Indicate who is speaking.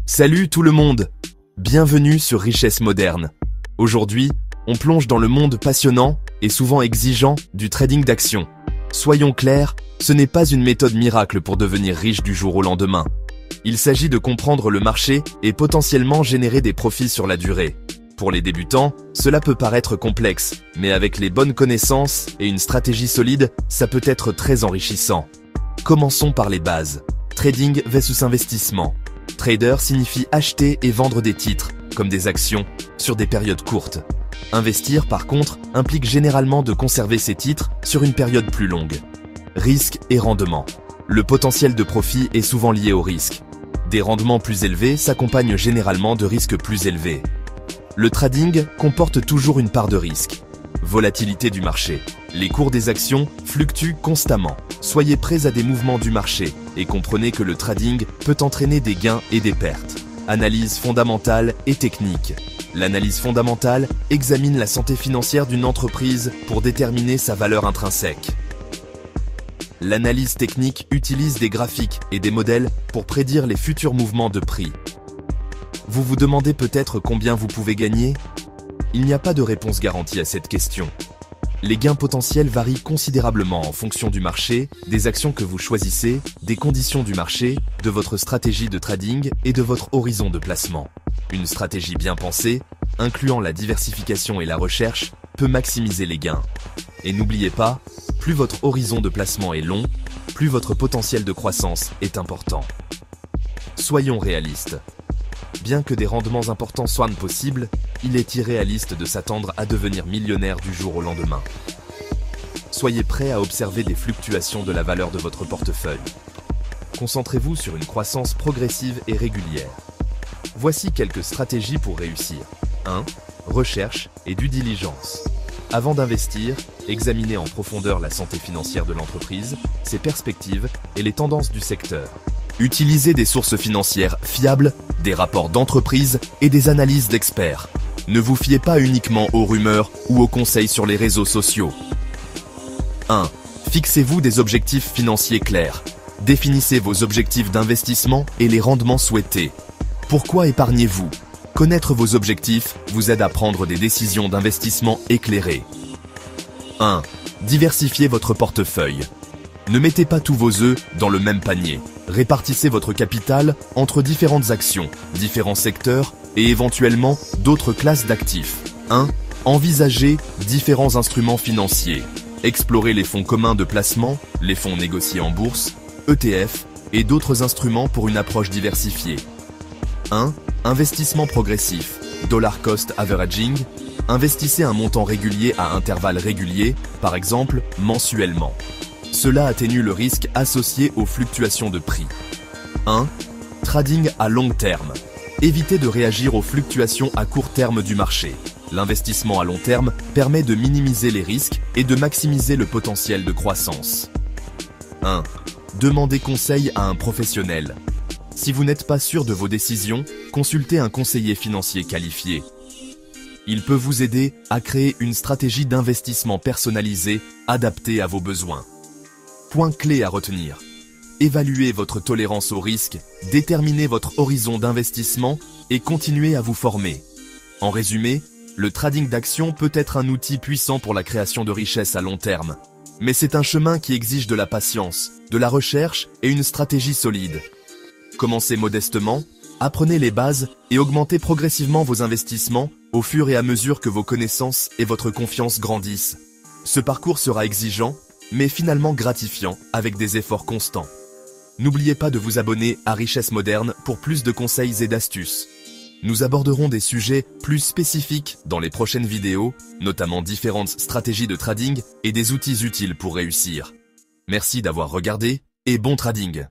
Speaker 1: Salut tout le monde! Bienvenue sur Richesse Moderne. Aujourd'hui, on plonge dans le monde passionnant et souvent exigeant du trading d'action. Soyons clairs, ce n'est pas une méthode miracle pour devenir riche du jour au lendemain. Il s'agit de comprendre le marché et potentiellement générer des profits sur la durée. Pour les débutants, cela peut paraître complexe, mais avec les bonnes connaissances et une stratégie solide, ça peut être très enrichissant. Commençons par les bases. Trading versus investissement. Trader signifie acheter et vendre des titres, comme des actions, sur des périodes courtes. Investir, par contre, implique généralement de conserver ces titres sur une période plus longue. Risque et rendement. Le potentiel de profit est souvent lié au risque. Des rendements plus élevés s'accompagnent généralement de risques plus élevés. Le trading comporte toujours une part de risque. Volatilité du marché. Les cours des actions fluctuent constamment. Soyez prêts à des mouvements du marché et comprenez que le trading peut entraîner des gains et des pertes. Analyse fondamentale et technique. L'analyse fondamentale examine la santé financière d'une entreprise pour déterminer sa valeur intrinsèque. L'analyse technique utilise des graphiques et des modèles pour prédire les futurs mouvements de prix. Vous vous demandez peut-être combien vous pouvez gagner ? Il n'y a pas de réponse garantie à cette question. Les gains potentiels varient considérablement en fonction du marché, des actions que vous choisissez, des conditions du marché, de votre stratégie de trading et de votre horizon de placement. Une stratégie bien pensée, incluant la diversification et la recherche, peut maximiser les gains. Et n'oubliez pas, plus votre horizon de placement est long, plus votre potentiel de croissance est important. Soyons réalistes. Bien que des rendements importants soient possibles, il est irréaliste de s'attendre à devenir millionnaire du jour au lendemain. Soyez prêts à observer des fluctuations de la valeur de votre portefeuille. Concentrez-vous sur une croissance progressive et régulière. Voici quelques stratégies pour réussir. 1. Recherche et due diligence. Avant d'investir, examinez en profondeur la santé financière de l'entreprise, ses perspectives et les tendances du secteur. Utilisez des sources financières fiables, des rapports d'entreprise et des analyses d'experts. Ne vous fiez pas uniquement aux rumeurs ou aux conseils sur les réseaux sociaux. 1. Fixez-vous des objectifs financiers clairs. Définissez vos objectifs d'investissement et les rendements souhaités. Pourquoi épargnez-vous ? Connaître vos objectifs vous aide à prendre des décisions d'investissement éclairées. 1. Diversifiez votre portefeuille. Ne mettez pas tous vos œufs dans le même panier. Répartissez votre capital entre différentes actions, différents secteurs et éventuellement d'autres classes d'actifs. 1. Envisagez différents instruments financiers. Explorez les fonds communs de placement, les fonds négociés en bourse, ETF et d'autres instruments pour une approche diversifiée. 1. Investissement progressif. Dollar cost averaging. Investissez un montant régulier à intervalles réguliers, par exemple mensuellement. Cela atténue le risque associé aux fluctuations de prix. 1. Trading à long terme. Évitez de réagir aux fluctuations à court terme du marché. L'investissement à long terme permet de minimiser les risques et de maximiser le potentiel de croissance. 1. Demandez conseil à un professionnel. Si vous n'êtes pas sûr de vos décisions, consultez un conseiller financier qualifié. Il peut vous aider à créer une stratégie d'investissement personnalisée, adaptée à vos besoins. Point clé à retenir. Évaluez votre tolérance au risque, déterminez votre horizon d'investissement et continuez à vous former. En résumé, le trading d'action peut être un outil puissant pour la création de richesses à long terme. Mais c'est un chemin qui exige de la patience, de la recherche et une stratégie solide. Commencez modestement, apprenez les bases et augmentez progressivement vos investissements au fur et à mesure que vos connaissances et votre confiance grandissent. Ce parcours sera exigeant, mais finalement gratifiant avec des efforts constants. N'oubliez pas de vous abonner à Richesse Moderne pour plus de conseils et d'astuces. Nous aborderons des sujets plus spécifiques dans les prochaines vidéos, notamment différentes stratégies de trading et des outils utiles pour réussir. Merci d'avoir regardé et bon trading!